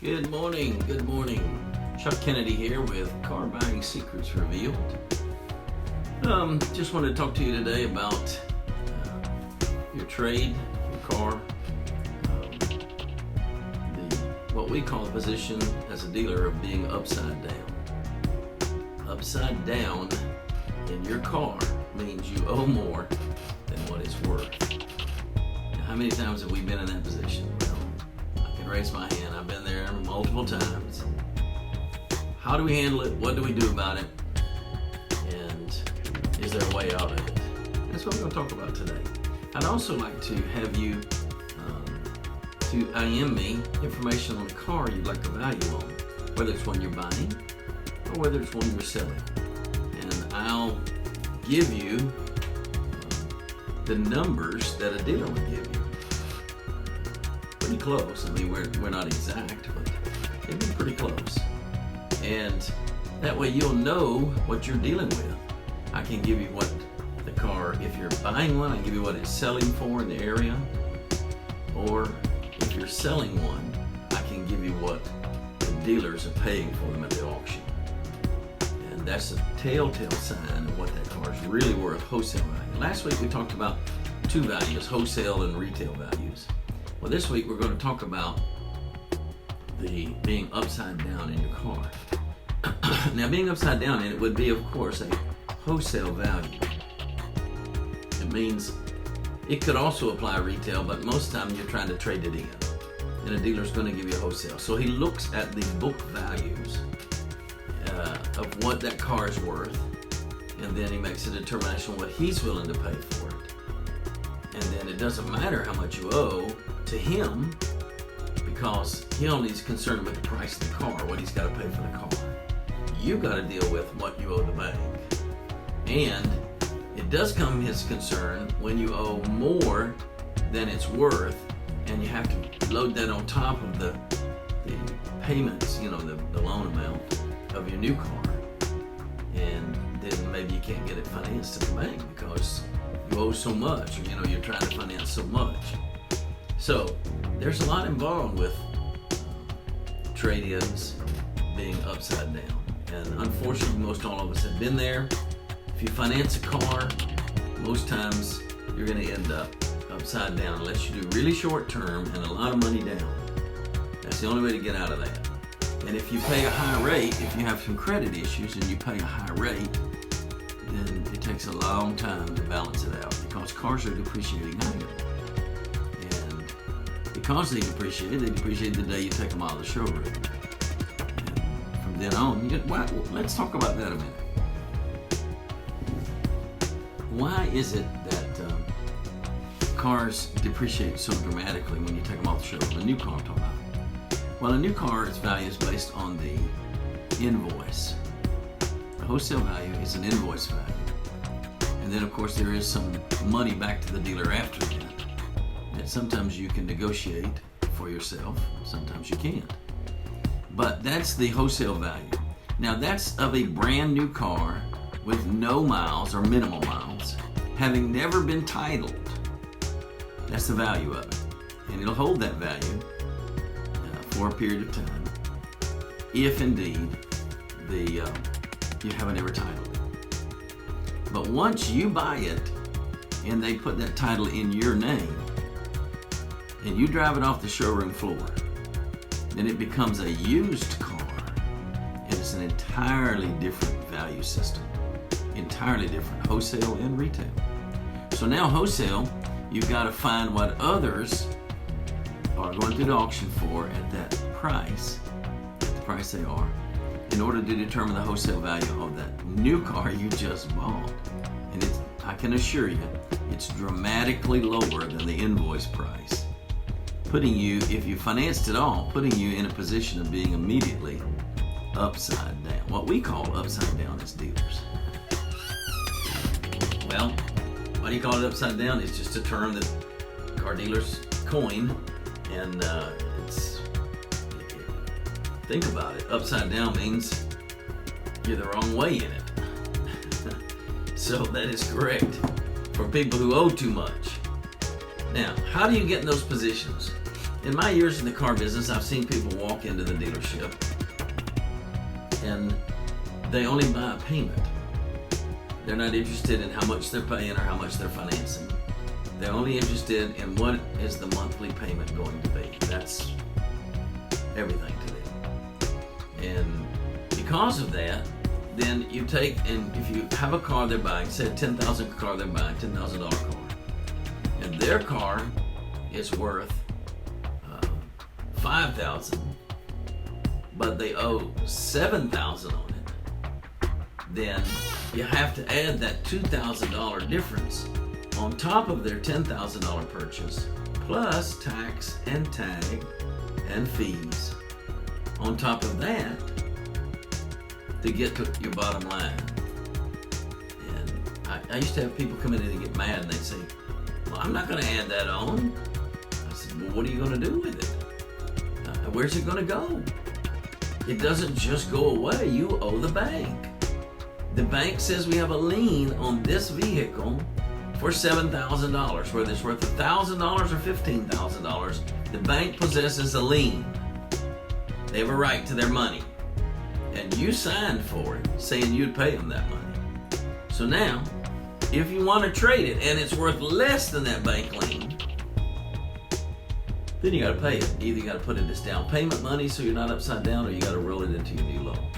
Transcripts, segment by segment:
Good morning, good morning. Chuck Kennedy here with Car Buying Secrets Revealed. Just wanted to talk to you today about your trade, your car, what we call the position as a dealer of being upside down. Upside down in your car means you owe more than what it's worth. Now, how many times have we been in that position? Well, I can raise my hand. I've been there multiple times. How do we handle it? What do we do about it? And is there a way out of it? That's what we're going to talk about today. I'd also like to have you to IM me information on the car you'd like to value on, whether it's one you're buying or whether it's one you're selling. And I'll give you the numbers that a dealer would give you. Pretty close. I mean, we're not exact, but it'd be pretty close. And that way you'll know what you're dealing with. I can give you what the car, if you're buying one, I give you what it's selling for in the area. Or if you're selling one, I can give you what the dealers are paying for them at the auction. And that's a telltale sign of what that car is really worth, wholesale value. Last week we talked about two values, wholesale and retail values. Well, this week we're going to talk about the being upside down in your car. Now, being upside down in it would be, of course, a wholesale value. It means it could also apply retail, but most of the time you're trying to trade it in, and a dealer's going to give you a wholesale. So he looks at the book values of what that car is worth, and then he makes a determination on what he's willing to pay for it. And then it doesn't matter how much you owe to him, because he only is concerned with the price of the car, what he's got to pay for the car. You got to deal with what you owe the bank. And it does come his concern when you owe more than it's worth, and you have to load that on top of the payments, the loan amount of your new car. And then maybe you can't get it financed at the bank because you owe so much, or you're trying to finance so much. So there's a lot involved with trade-ins being upside down. And unfortunately, most all of us have been there. If you finance a car, most times you're going to end up upside down unless you do really short term and a lot of money down. That's the only way to get out of that. And if you pay a high rate, if you have some credit issues and you pay a high rate, then it takes a long time to balance it out because cars are depreciating annually. And because they depreciate the day you take them out of the showroom. And from then on, let's talk about that a minute. Why is it that cars depreciate so dramatically when you take them off the showroom? A new car I'm talking about. Well, a new car's value is based on the invoice. The wholesale value is an invoice value. And then, of course, there is some money back to the dealer after that. And sometimes you can negotiate for yourself, sometimes you can't. But that's the wholesale value. Now, that's of a brand new car with no miles or minimal miles, having never been titled. That's the value of it. And it'll hold that value for a period of time, if indeed you haven't ever titled it. But once you buy it and they put that title in your name and you drive it off the showroom floor, then it becomes a used car, and it's an entirely different value system. Entirely different, wholesale and retail. So now wholesale, you've got to find what others are going through the auction for at that price, the price they are, in order to determine the wholesale value of that new car you just bought. And I can assure you, it's dramatically lower than the invoice price, putting you, if you financed it all, putting you in a position of being immediately upside down. What we call upside down as dealers. Well, why do you call it upside down? It's just a term that car dealers coin, and think about it. Upside down means you're the wrong way in it. So that is correct for people who owe too much. Now, how do you get in those positions? in my years in the car business, I've seen people walk into the dealership and they only buy a payment. They're not interested in how much they're paying or how much they're financing. They're only interested in what is the monthly payment going to be. That's everything to them. And because of that, then you take, and if you have a car they're buying, say a $10,000 car they're buying, $10,000 car, and their car is worth $5,000, but they owe $7,000 on it, then you have to add that $2,000 difference on top of their $10,000 purchase, plus tax and tag and fees on top of that to get to your bottom line. And I used to have people come in and get mad and they'd say, well, I'm not going to add that on. I said, well, what are you going to do with it? Where's it going to go? It doesn't just go away. You owe the bank. The bank says we have a lien on this vehicle for $7,000, whether it's worth $1,000 or $15,000. The bank possesses a lien. They have a right to their money. And you signed for it, saying you'd pay them that money. So now, if you want to trade it and it's worth less than that bank lien, then you got to pay it. Either you got to put it as down payment money so you're not upside down, or you got to roll it into your new loan.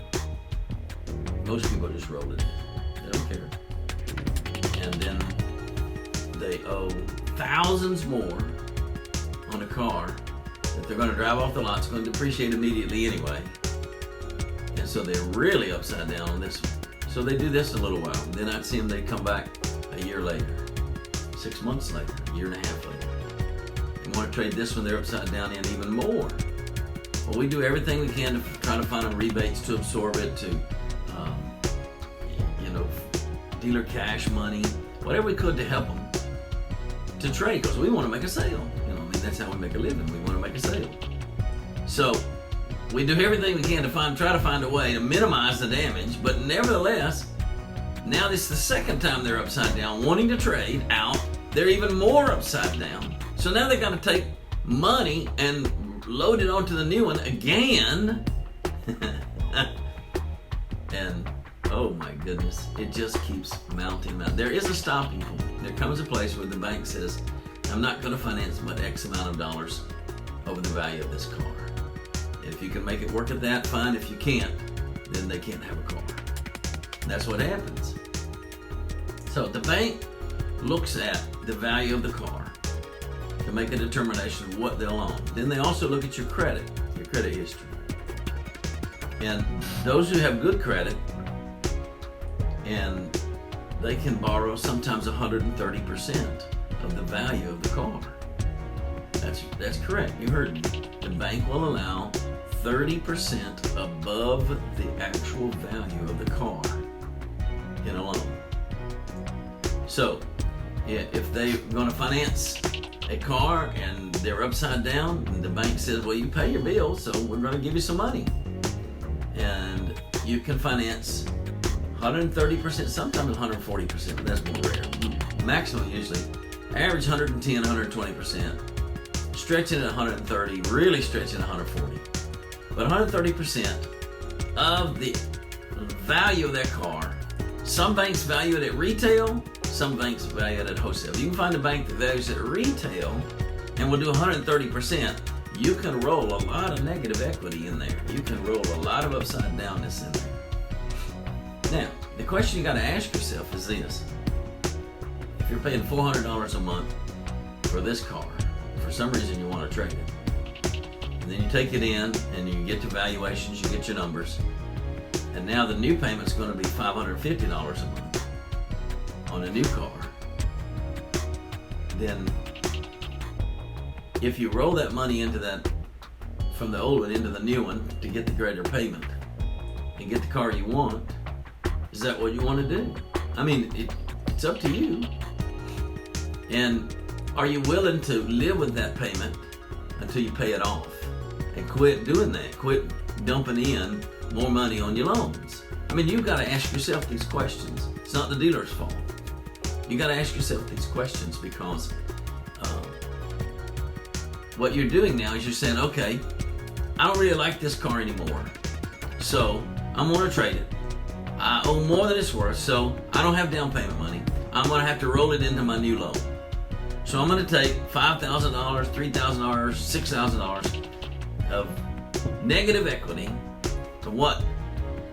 Most people just roll it in. They don't care. And then they owe thousands more on a car that they're going to drive off the lot. It's going to depreciate immediately anyway. And so they're really upside down on this one. So they do this a little while. Then I'd see them, they'd come back a year later, 6 months later, a year and a half later. They want to trade this one, they're upside down in even more. Well, we do everything we can to try to find them rebates to absorb it, to, dealer cash money, whatever we could to help them to trade, because we want to make a sale. That's how we make a living. We want to make a sale. So we do everything we can to try to find a way to minimize the damage, but nevertheless, now this is the second time they're upside down, wanting to trade out. They're even more upside down. So now they're going to take money and load it onto the new one again. And oh my goodness, it just keeps mounting. There is a stopping point. There comes a place where the bank says, I'm not going to finance but X amount of dollars over the value of this car. If you can make it work at that, fine. If you can't, then they can't have a car. That's what happens. So the bank looks at the value of the car to make a determination of what they'll own. Then they also look at your credit history. And those who have good credit, and they can borrow sometimes 130% of the value of the car. That's correct. You heard me. The bank will allow 30% above the actual value of the car in a loan. So, if they're going to finance a car and they're upside down, and the bank says, well, you pay your bills, so we're going to give you some money. And you can finance 130%, sometimes 140%, but that's more rare. Maximum usually, average 110, 120%. Stretching at 130, really stretching at 140. But 130% of the value of that car. Some banks value it at retail, some banks value it at wholesale. You can find a bank that values it at retail and will do 130%. You can roll a lot of negative equity in there. You can roll a lot of upside downness in there. Now, the question you got to ask yourself is this. If you're paying $400 a month for this car, for some reason you want to trade it, and then you take it in and you get to valuations, you get your numbers, and now the new payment's going to be $550 a month on a new car, then if you roll that money into that, from the old one into the new one to get the greater payment and get the car you want, is that what you want to do? I mean, it's up to you. And are you willing to live with that payment until you pay it off and quit doing that? Quit dumping in more money on your loans. I mean, you've got to ask yourself these questions. It's not the dealer's fault. You got to ask yourself these questions because what you're doing now is you're saying, okay, I don't really like this car anymore, so I'm going to trade it. I owe more than it's worth, so I don't have down payment money. I'm going to have to roll it into my new loan. So I'm going to take $5,000, $3,000, $6,000 of negative equity to what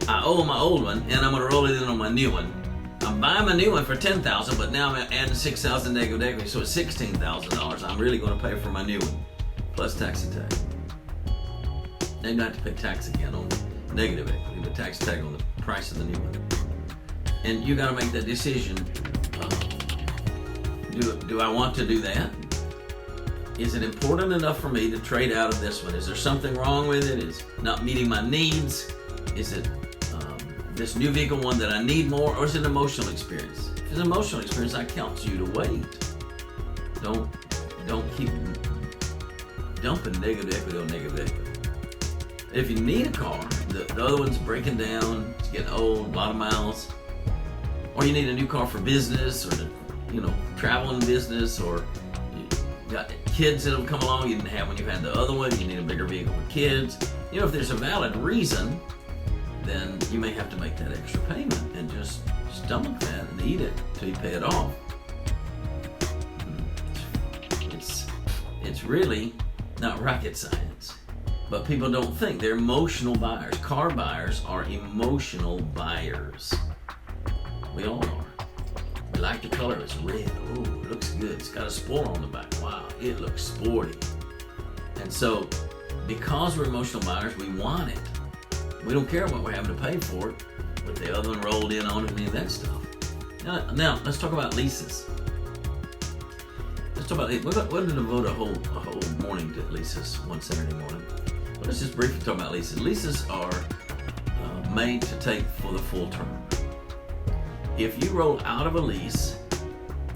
I owe my old one, and I'm going to roll it in on my new one. I'm buying my new one for $10,000, but now I'm adding $6,000 negative equity, so it's $16,000 I'm really going to pay for my new one, plus tax and tag. Then you have to pay tax again on negative equity, but tax and tag on the price of the new one. And you got to make that decision. Do I want to do that? Is it important enough for me to trade out of this one? Is there something wrong with it? Is it not meeting my needs? Is it this new vehicle one that I need more, or is it an emotional experience? If it's an emotional experience, I counsel you to wait. Don't keep dumping negative equity on negative equity. If you need a car, the other one's breaking down, it's getting old, a lot of miles, or you need a new car for business, or to, traveling business, or you got kids that'll come along you didn't have when you had the other one, you need a bigger vehicle for kids. If there's a valid reason, then you may have to make that extra payment and just stomach that and eat it till you pay it off. It's really not rocket science, but people don't think. They're emotional buyers. Car buyers are emotional buyers. We all are. We like the color. It's red. Oh, it looks good. It's got a spoiler on the back. Wow, it looks sporty. And so, because we're emotional buyers, we want it. We don't care what we're having to pay for it, with the other one rolled in on it and any of that stuff. Now let's talk about leases. Let's talk about it. We're going to devote a whole morning to leases one Saturday morning. But let's just briefly talk about leases. Leases are made to take for the full term. If you roll out of a lease,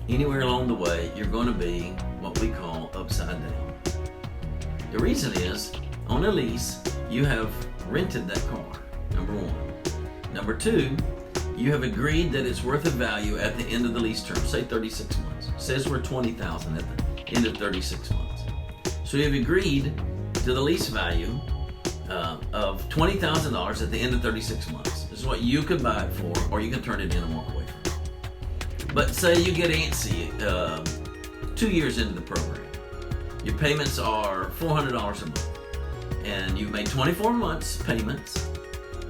anywhere along the way, you're going to be what we call upside down. The reason is, on a lease, you have rented that car, number one. Number two, you have agreed that it's worth a value at the end of the lease term, say 36 months. It says we're $20,000 at the end of 36 months. So you've agreed to the lease value of $20,000 at the end of 36 months. This is what you could buy it for, or you can turn it in and walk away from it. But say you get antsy 2 years into the program. Your payments are $400 a month. And you've made 24 months payments,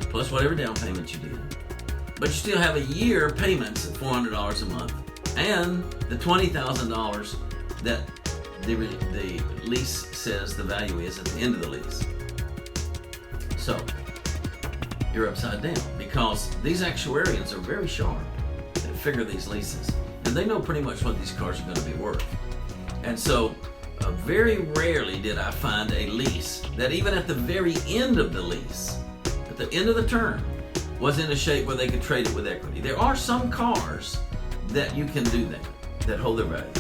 plus whatever down payments you did. But you still have a year payments at $400 a month, and the $20,000 that the lease says the value is at the end of the lease. So, you're upside down, because these actuarians are very sharp that figure these leases. And they know pretty much what these cars are going to be worth. And so, very rarely did I find a lease that even at the very end of the lease, at the end of the term, was in a shape where they could trade it with equity. There are some cars that you can do that hold their value.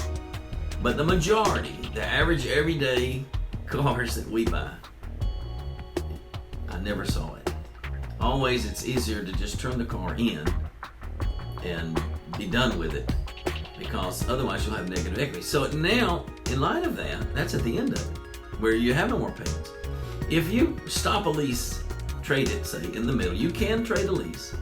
But the majority, the average everyday cars that we buy, I never saw it. Always it's easier to just turn the car in and be done with it, because otherwise you'll have negative equity. So now, in light of that, that's at the end of it, where you have no more payments. If you stop a lease, trade it, say, in the middle, you can trade a lease.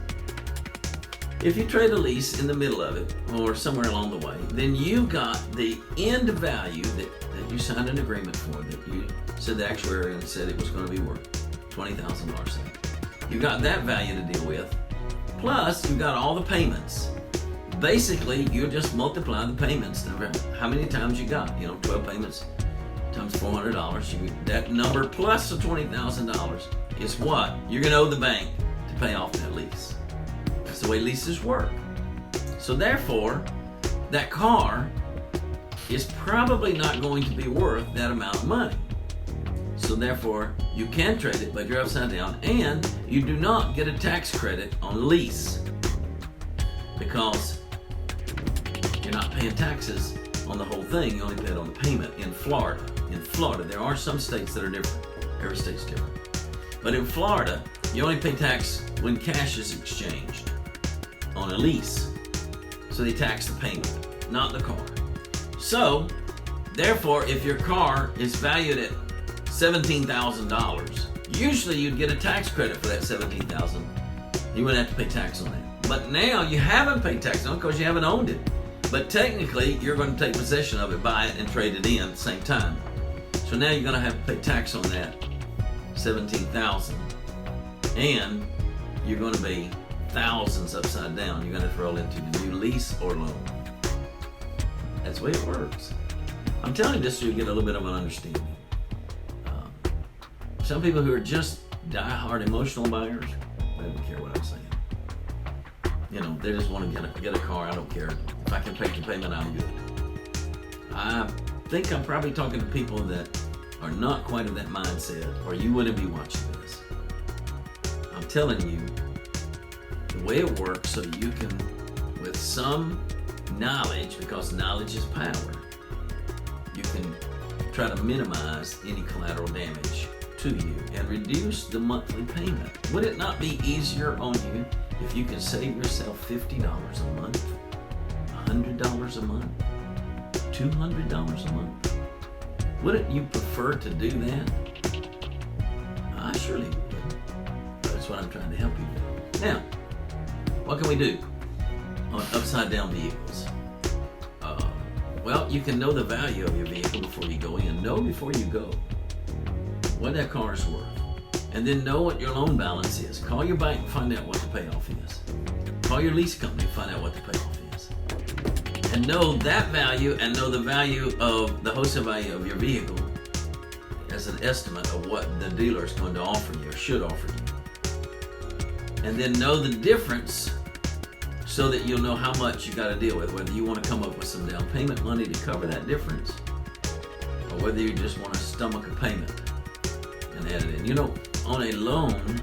If you trade a lease in the middle of it, or somewhere along the way, then you got the end value that you signed an agreement for, that you said the actuarian said it was going to be worth $20,000. You got that value to deal with, plus you got all the payments. Basically, you just multiply the payments, how many times you got, 12 payments times $400, that number plus the $20,000 is what you're going to owe the bank to pay off that lease. That's the way leases work. So therefore, that car is probably not going to be worth that amount of money. So therefore, you can trade it, but you're upside down, and you do not get a tax credit on lease, because you're not paying taxes on the whole thing. You only pay it on the payment in Florida. In Florida, there are some states that are different. Every state's different. But in Florida, you only pay tax when cash is exchanged on a lease. So they tax the payment, not the car. So Therefore, if your car is valued at $17,000, usually you'd get a tax credit for that $17,000. You wouldn't have to pay tax on that. But now you haven't paid tax on it because you haven't owned it. But technically, you're going to take possession of it, buy it, and trade it in at the same time. So now you're going to have to pay tax on that $17,000, and you're going to be thousands upside down. You're going to roll into your new lease or loan. That's the way it works. I'm telling you this so you get a little bit of an understanding. Some people who are just die-hard emotional buyers, they don't care what I'm saying. You know, they just want to get a car. I don't care. If I can pay the payment, I'm good. I think I'm probably talking to people that are not quite of that mindset, or you wouldn't be watching this. I'm telling you the way it works so you can, with some knowledge, because knowledge is power, you can try to minimize any collateral damage to you and reduce the monthly payment. Would it not be easier on you if you could save yourself $50 a month, $100 a month, $200 a month? Wouldn't you prefer to do that? I surely would. That's what I'm trying to help you with. Now, what can we do on upside down vehicles? Well, you can know the value of your vehicle before you go in. Know before you go what that car is worth. And then know what your loan balance is. Call your bank and find out what the payoff is. Call your lease company and find out what the payoff is. And know that value, and know the value of the wholesale value of your vehicle as an estimate of what the dealer is going to offer you or should offer you. And then know the difference so that you'll know how much you got to deal with, whether you want to come up with some down payment money to cover that difference, or whether you just want to stomach a payment and add it in. You know, on a loan,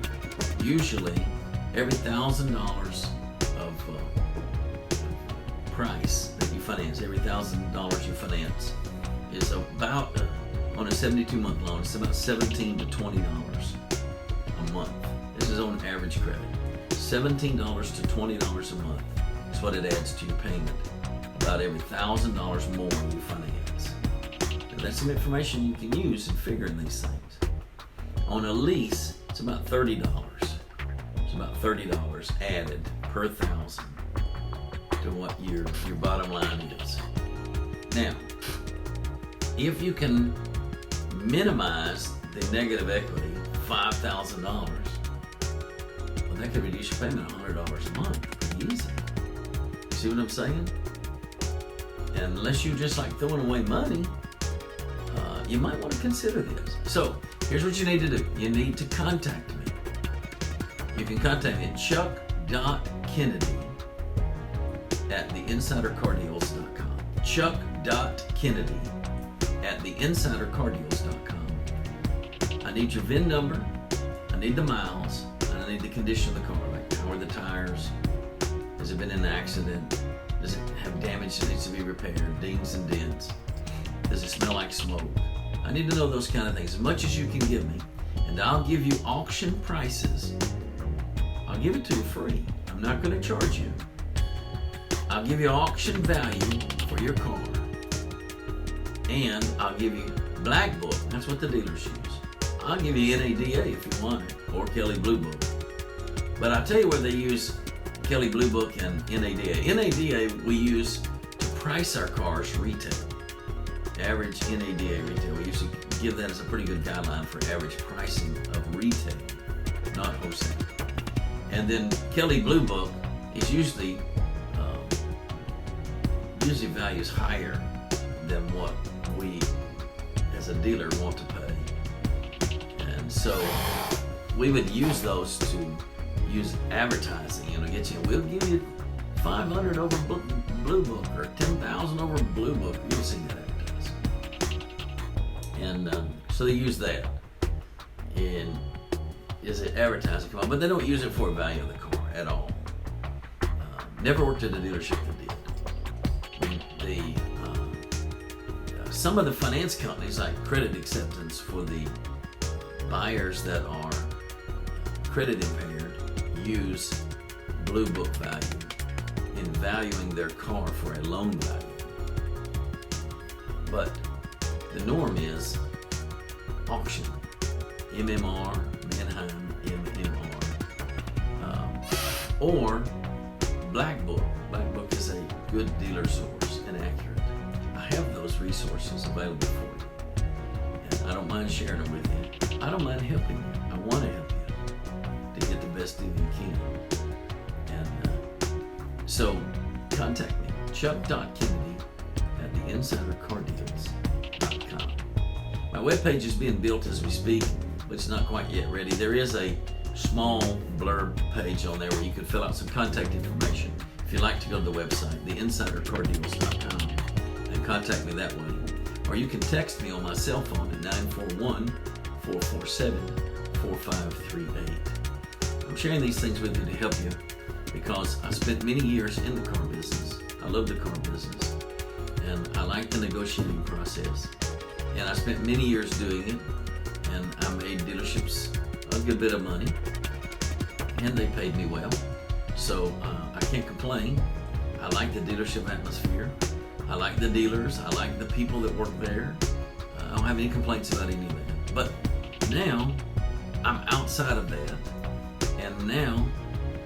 usually every $1,000 of price that you finance, every $1,000 you finance is about, on a 72-month loan, it's about $17 to $20 a month. This is on average credit. $17 to $20 a month is what it adds to your payment. About every $1,000 more you finance. Now, that's some information you can use in figuring these things. On a lease, it's about $30. It's about $30 added per $1,000 to what your bottom line is. Now, if you can minimize the negative equity, $5,000, well, that could reduce your payment $100 a month pretty easy. You see what I'm saying? And unless you just like throwing away money, you might want to consider this. So here's what you need to do. You need to contact me. You can contact me at chuck.kennedy at theinsidercardeals.com. chuck.kennedy at theinsidercardeals.com. I need your VIN number, I need the miles, and I need the condition of the car, like how are the tires, has it been in an accident, does it have damage that needs to be repaired, dings and dents, does it smell like smoke? I need to know those kind of things, as much as you can give me, and I'll give you auction prices. I'll give it to you free. I'm not going to charge you. I'll give you auction value for your car, and I'll give you Black Book. That's what the dealers use. I'll give you NADA if you want it, or Kelley Blue Book. But I'll tell you where they use Kelley Blue Book and NADA. NADA we use to price our cars retail. Average NADA retail. We usually give that as a pretty good guideline for average pricing of retail, not wholesale. And then Kelley Blue Book is usually values higher than what we as a dealer want to pay. And so we would use those to use advertising, get you, we'll give you 500 over Blue Book or 10,000 over Blue Book. You'll see that advertising. And so they use that in is it advertising, but they don't use it for a value of the car at all. Never worked at a dealership that did. Some of the finance companies, like Credit Acceptance, for the buyers that are credit impaired, use Blue Book value in valuing their car for a loan value. But The norm is auction. MMR, Manheim, MMR. Or Black Book. Black Book is a good dealer source and accurate. I have those resources available for you. And I don't mind sharing them with you. I don't mind helping you. I want to help you to get the best deal you can. And so contact me, Chuck.Kennedy at theinsidercardeals.com. My webpage is being built as we speak, but it's not quite yet ready. There is a small blurb page on there where you can fill out some contact information if you'd like to go to the website, theinsidercardeals.com, and contact me that way. Or you can text me on my cell phone at 941-447-4538. I'm sharing these things with you to help you because I spent many years in the car business. I love the car business, and I like the negotiating process. And I spent many years doing it, and I made dealerships a good bit of money, and they paid me well. So I can't complain. I like the dealership atmosphere. I like the dealers. I like the people that work there. I don't have any complaints about any of that. But now I'm outside of that, and now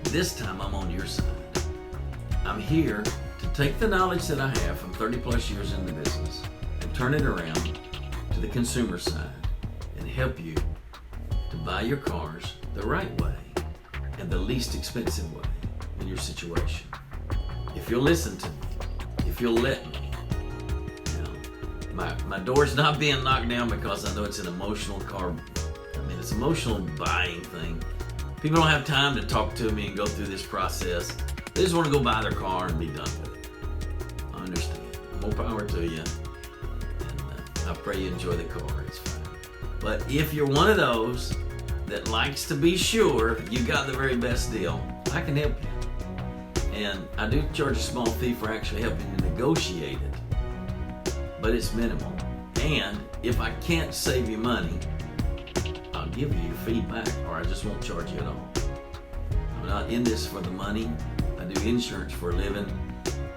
this time I'm on your side. I'm here to take the knowledge that I have from 30 plus years in the business and turn it around to the consumer side and help you to buy your cars the right way and the least expensive way in your situation. If you'll listen to me, if you'll let me. My door's not being knocked down because I know it's an emotional it's an emotional buying thing. People don't have time to talk to me and go through this process. They just want to go buy their car and be done with it. I understand. More power to you. And I pray you enjoy the car. It's fine. But if you're one of those that likes to be sure you got the very best deal, I can help you. And I do charge a small fee for actually helping you negotiate it, but it's minimal. And if I can't save you money, I'll give you your feedback, or I just won't charge you at all. I'm not in this for the money. I do insurance for a living.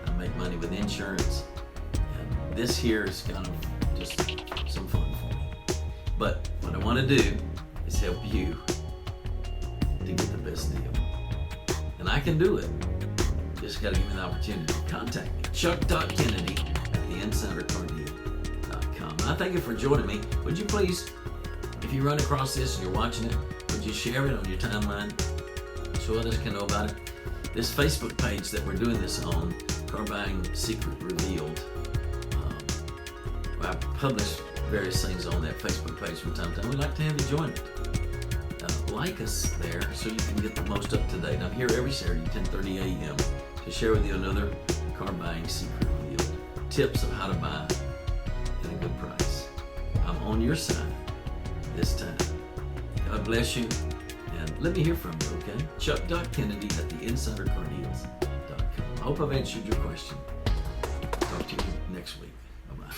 I make money with insurance. And this here is kind of just some fun for me. But what I want to do is help you to get the best deal. And I can do it. Just got to give me the opportunity. Contact me, Chuck.Kennedy at theinsidercardeals.com. I thank you for joining me. Would you please, if you run across this and you're watching it, would you share it on your timeline so others can know about it? This Facebook page that we're doing this on, Car Buying Secret Revealed, I publish various things on that Facebook page from time to time. We'd like to have you join it. Like us there so you can get the most up to date. I'm here every Saturday, 10:30 a.m. to share with you another Car Buying Secret Revealed. Tips of how to buy at a good price. I'm on your side this time. God bless you, and let me hear from you, okay? Chuck.Kennedy at theinsidercardeals.com. I hope I've answered your question. Talk to you next week. Bye-bye.